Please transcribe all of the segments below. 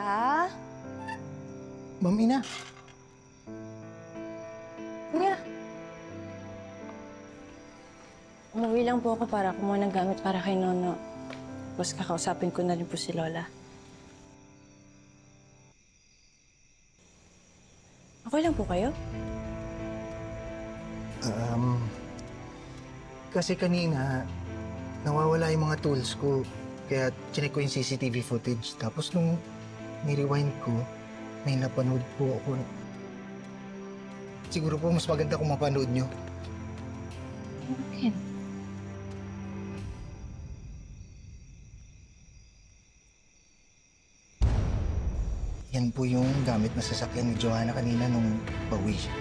siya. Ma'am Ina. Nga. Umuwi lang po ako para kumuha ng gamit para kay Nono. Tapos kakausapin ko na rin po si Lola. Okay lang po kayo? Kasi kanina, nawawala yung mga tools ko. Kaya chinek ko yung CCTV footage. Tapos nung ni-rewind ko, may napanood po ako. Siguro po mas maganda kung mapanood nyo. Okay. Yan po yung gamit na sasakyan ni Joanna kanina nung pauwi siya.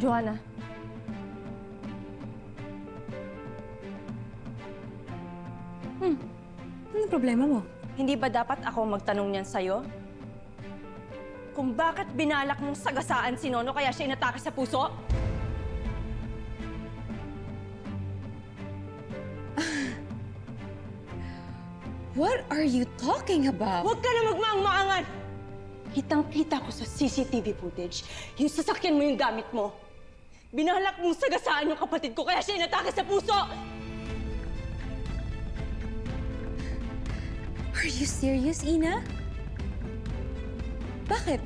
Joanna. Anong problema mo? Hindi ba dapat ako magtanong niyan sa'yo? Kung bakit binalak mong sagasaan si Nono kaya siya inatake sa puso? What are you talking about? Huwag ka na magmaang-maangan! Kitang-kita ko sa CCTV footage, yung sasakyan mo yung gamit mo. Binalak mong sagasaan yung kapatid ko kaya siya inatake sa puso! Are you serious, Ina? Bakit?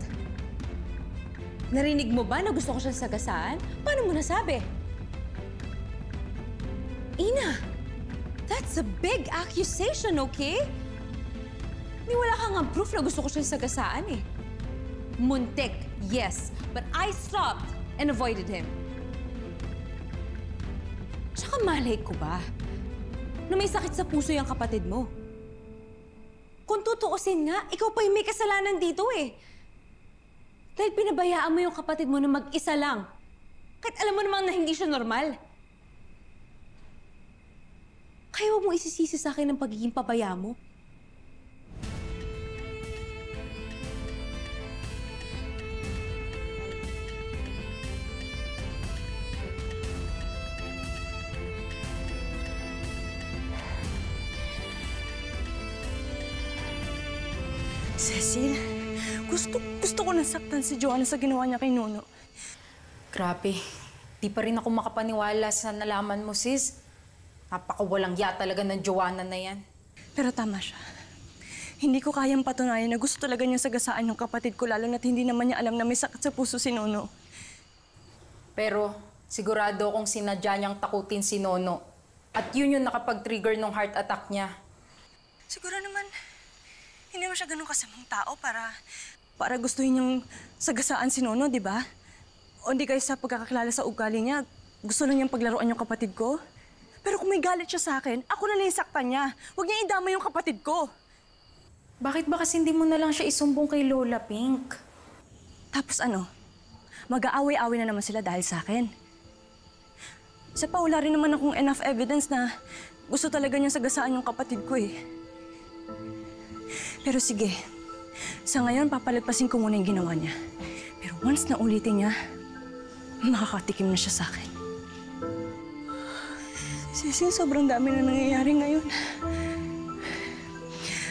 Narinig mo ba na gusto ko siyang sagasaan? Paano mo nasabi? Ina, that's a big accusation, okay? Di wala ka nga proof na gusto ko siyang sagasaan eh. Muntik, yes, but I stopped and avoided him. Tsaka malay ko ba na may sakit sa puso yung kapatid mo? Kung tutuusin nga, ikaw pa yung may kasalanan dito eh. Dahil pinabayaan mo yung kapatid mo na mag-isa lang. Kahit alam mo namang na hindi siya normal. Kaya huwag mo isisisi sa akin ang pagiging pabaya mo. Cecil, gusto ko nasaktan si Joanna sa ginawa niya kay Nono. Grabe. Di pa rin ako makapaniwala sa nalaman mo, sis. Napakawalang ya talaga ng Joanna na yan. Pero tama siya. Hindi ko kayang patunayan na gusto talaga niya sagasaan yung kapatid ko, lalo na't hindi naman niya alam na may sakit sa puso si Nono. Pero sigurado akong sinadya niyang takutin si Nono. At yun yung nakapag-trigger ng heart attack niya. Siguro naman, hindi mo siya ganun kasamang tao para gustuhin niyang sagasaan si Nono, di ba? O hindi kayo sa pagkakakilala sa ugali niya, gusto lang niyang paglaruan yung kapatid ko? Pero kung may galit siya sa akin, ako na lang yung saktan niya. Huwag niya idama yung kapatid ko. Bakit ba kasi hindi mo na lang siya isumbong kay Lola Pink? Tapos ano? Mag-aaway-away na naman sila dahil sa akin. Isa pa, wala rin naman akong enough evidence na gusto talaga niya sagasaan yung kapatid ko eh. Pero sige, sa ngayon papalagpasin ko muna yung ginawa niya. Pero once na ulitin niya, makakatikim na siya sa akin. Cecil, sobrang dami na nangyayari ngayon.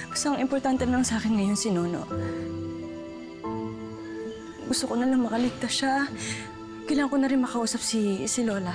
Basta ang importante lang sa akin ngayon si Nono. Gusto ko na lang makaligtas siya. Kailangan ko na rin makausap si Lola.